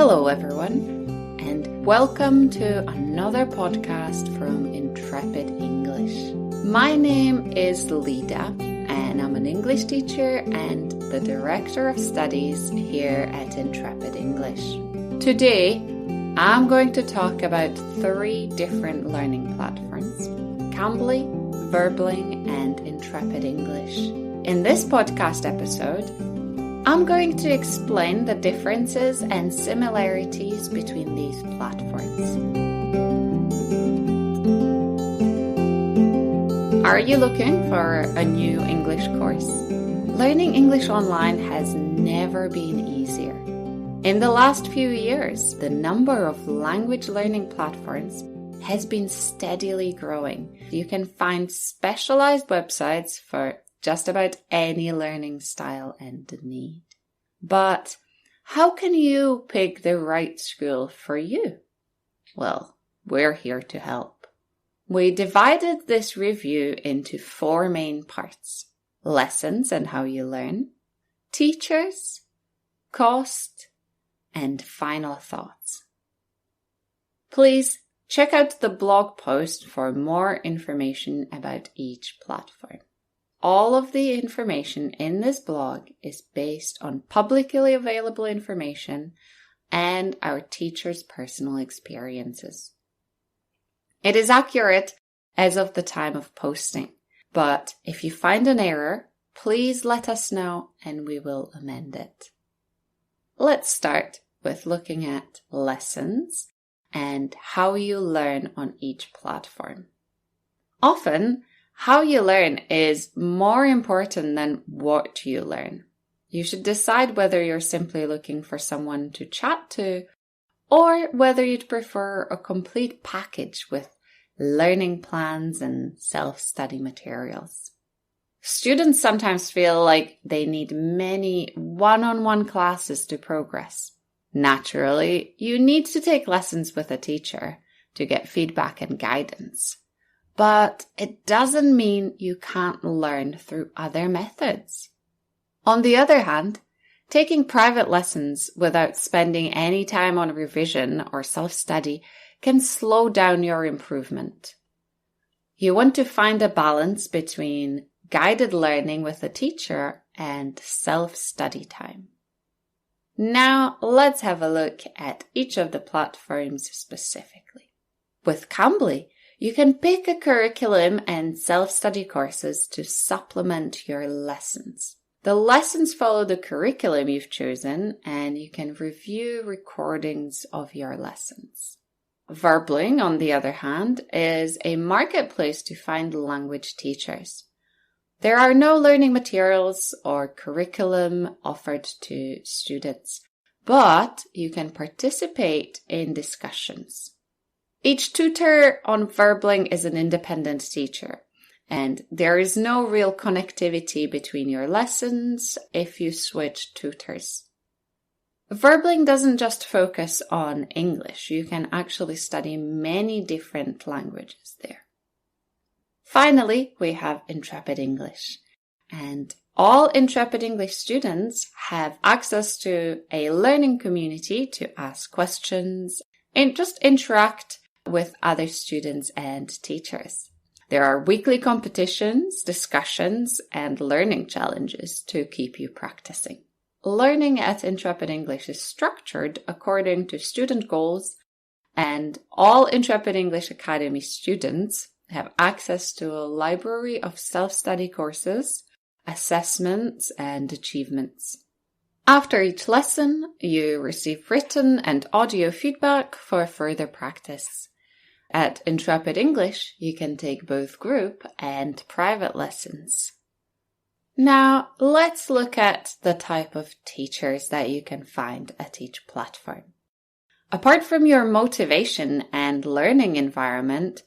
Hello everyone, and welcome to another podcast from Intrepid English. My name is Lida, and I'm an English teacher and the Director of Studies here at Intrepid English. Today, I'm going to talk about 3 different learning platforms: Cambly, Verbling, and Intrepid English. In this podcast episode, I'm going to explain the differences and similarities between these platforms. Are you looking for a new English course? Learning English online has never been easier. In the last few years, the number of language learning platforms has been steadily growing. You can find specialized websites for just about any learning style and need. But how can you pick the right school for you? Well, we're here to help. We divided this review into 4 main parts: lessons and how you learn, teachers, cost, and final thoughts. Please check out the blog post for more information about each platform. All of the information in this blog is based on publicly available information and our teachers' personal experiences. It is accurate as of the time of posting, but if you find an error, please let us know and we will amend it. Let's start with looking at lessons and how you learn on each platform. Often, how you learn is more important than what you learn. You should decide whether you're simply looking for someone to chat to or whether you'd prefer a complete package with learning plans and self-study materials. Students sometimes feel like they need many one-on-one classes to progress. Naturally, you need to take lessons with a teacher to get feedback and guidance. But it doesn't mean you can't learn through other methods. On the other hand, taking private lessons without spending any time on revision or self-study can slow down your improvement. You want to find a balance between guided learning with a teacher and self-study time. Now, let's have a look at each of the platforms specifically. With Cambly, you can pick a curriculum and self-study courses to supplement your lessons. The lessons follow the curriculum you've chosen, and you can review recordings of your lessons. Verbling, on the other hand, is a marketplace to find language teachers. There are no learning materials or curriculum offered to students, but you can participate in discussions. Each tutor on Verbling is an independent teacher, and there is no real connectivity between your lessons if you switch tutors. Verbling doesn't just focus on English. You can actually study many different languages there. Finally, we have Intrepid English, and all Intrepid English students have access to a learning community to ask questions and just interact with other students and teachers. There are weekly competitions, discussions, and learning challenges to keep you practicing. Learning at Intrepid English is structured according to student goals, and all Intrepid English Academy students have access to a library of self-study courses, assessments, and achievements. After each lesson, you receive written and audio feedback for further practice. At Intrepid English, you can take both group and private lessons. Now, let's look at the type of teachers that you can find at each platform. Apart from your motivation and learning environment,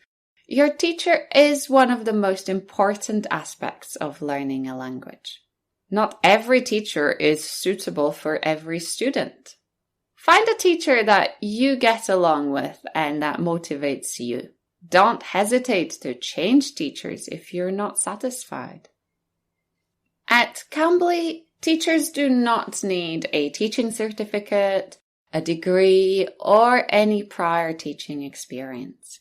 your teacher is one of the most important aspects of learning a language. Not every teacher is suitable for every student. Find a teacher that you get along with and that motivates you. Don't hesitate to change teachers if you're not satisfied. At Cambly, teachers do not need a teaching certificate, a degree, or any prior teaching experience.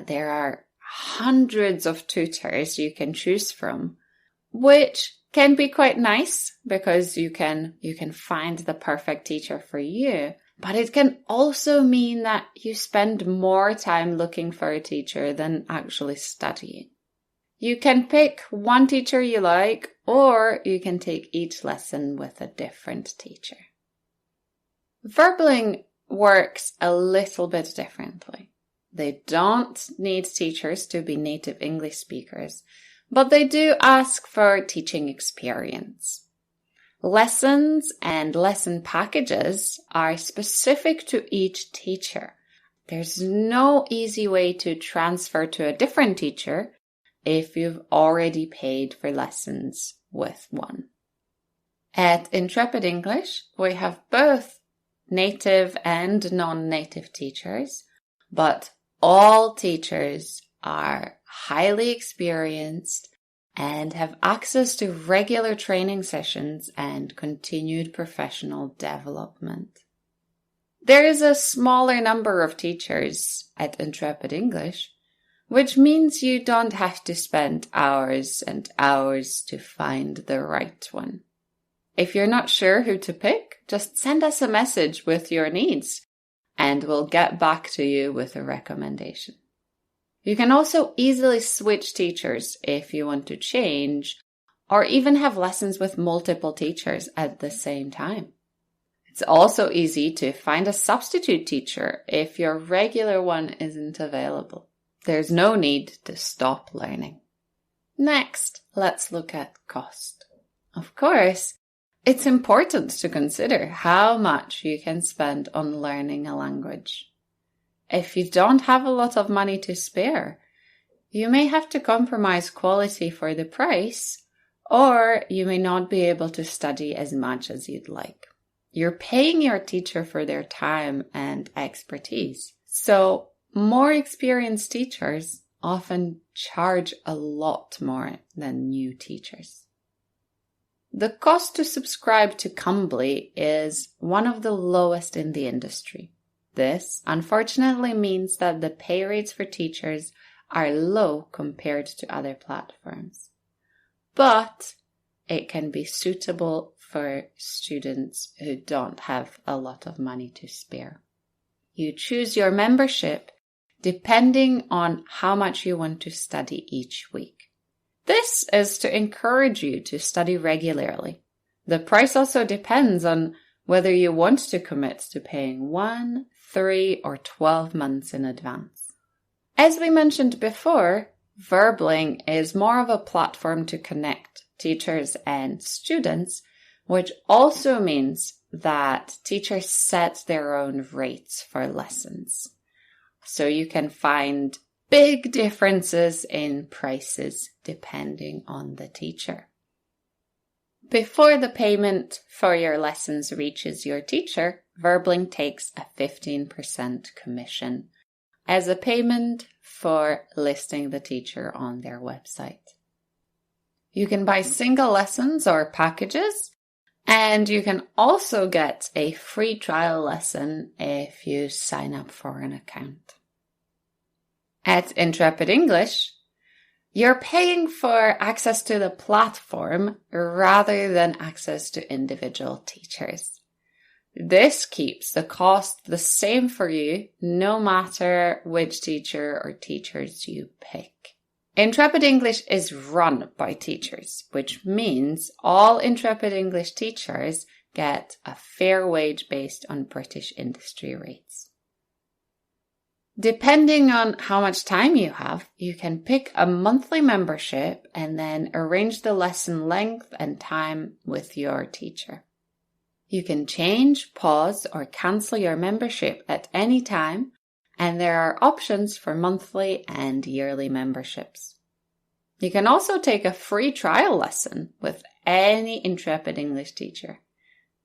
There are hundreds of tutors you can choose from, which can be quite nice because you can find the perfect teacher for you. But it can also mean that you spend more time looking for a teacher than actually studying. You can pick one teacher you like, or you can take each lesson with a different teacher. Verbling works a little bit differently. They don't need teachers to be native English speakers, but they do ask for teaching experience. Lessons and lesson packages are specific to each teacher. There's no easy way to transfer to a different teacher if you've already paid for lessons with one. At Intrepid English, we have both native and non-native teachers, but all teachers are highly experienced and have access to regular training sessions and continued professional development. There is a smaller number of teachers at Intrepid English, which means you don't have to spend hours and hours to find the right one. If you're not sure who to pick, just send us a message with your needs, and we'll get back to you with a recommendation. You can also easily switch teachers if you want to change, or even have lessons with multiple teachers at the same time. It's also easy to find a substitute teacher if your regular one isn't available. There's no need to stop learning. Next, let's look at cost. Of course, it's important to consider how much you can spend on learning a language. If you don't have a lot of money to spare, you may have to compromise quality for the price, or you may not be able to study as much as you'd like. You're paying your teacher for their time and expertise, so more experienced teachers often charge a lot more than new teachers. The cost to subscribe to Cambly is one of the lowest in the industry. This, unfortunately, means that the pay rates for teachers are low compared to other platforms. But it can be suitable for students who don't have a lot of money to spare. You choose your membership depending on how much you want to study each week. This is to encourage you to study regularly. The price also depends on whether you want to commit to paying 1, 3, or 12 months in advance. As we mentioned before, Verbling is more of a platform to connect teachers and students, which also means that teachers set their own rates for lessons. So you can find big differences in prices depending on the teacher. Before the payment for your lessons reaches your teacher, Verbling takes a 15% commission as a payment for listing the teacher on their website. You can buy single lessons or packages, and you can also get a free trial lesson if you sign up for an account. At Intrepid English, you're paying for access to the platform rather than access to individual teachers. This keeps the cost the same for you, no matter which teacher or teachers you pick. Intrepid English is run by teachers, which means all Intrepid English teachers get a fair wage based on British industry rates. Depending on how much time you have, you can pick a monthly membership and then arrange the lesson length and time with your teacher. You can change, pause, or cancel your membership at any time, and there are options for monthly and yearly memberships. You can also take a free trial lesson with any Intrepid English teacher.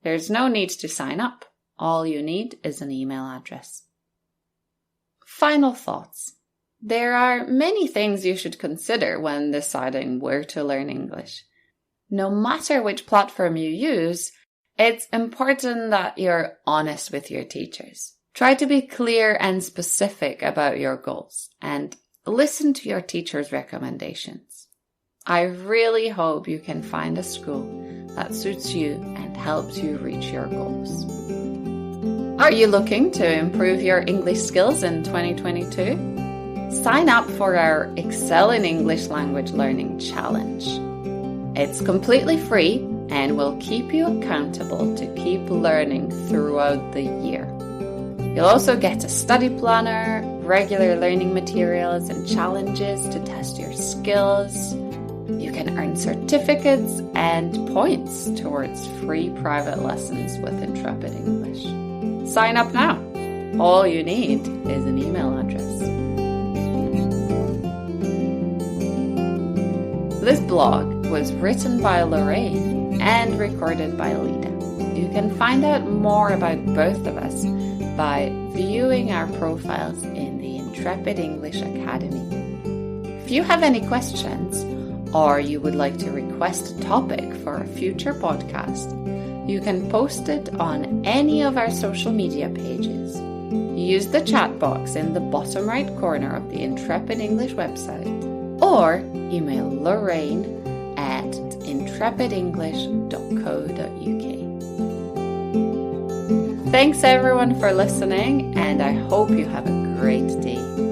There's no need to sign up. All you need is an email address. Final thoughts. There are many things you should consider when deciding where to learn English. No matter which platform you use, It's important that you're honest with your teachers. Try to be clear and specific about your goals and listen to your teacher's recommendations. I really hope you can find a school that suits you and helps you reach your goals. Are you looking to improve your English skills in 2022? Sign up for our Excel in English Language Learning Challenge. It's completely free and will keep you accountable to keep learning throughout the year. You'll also get a study planner, regular learning materials and challenges to test your skills. You can earn certificates and points towards free private lessons with Intrepid English. Sign up now. All you need is an email address. This blog was written by Lorraine and recorded by Lida. You can find out more about both of us by viewing our profiles in the Intrepid English Academy. If you have any questions or you would like to request a topic for a future podcast, you can post it on any of our social media pages. Use the chat box in the bottom right corner of the Intrepid English website or email Lorraine at intrepidenglish.co.uk. Thanks everyone for listening, and I hope you have a great day.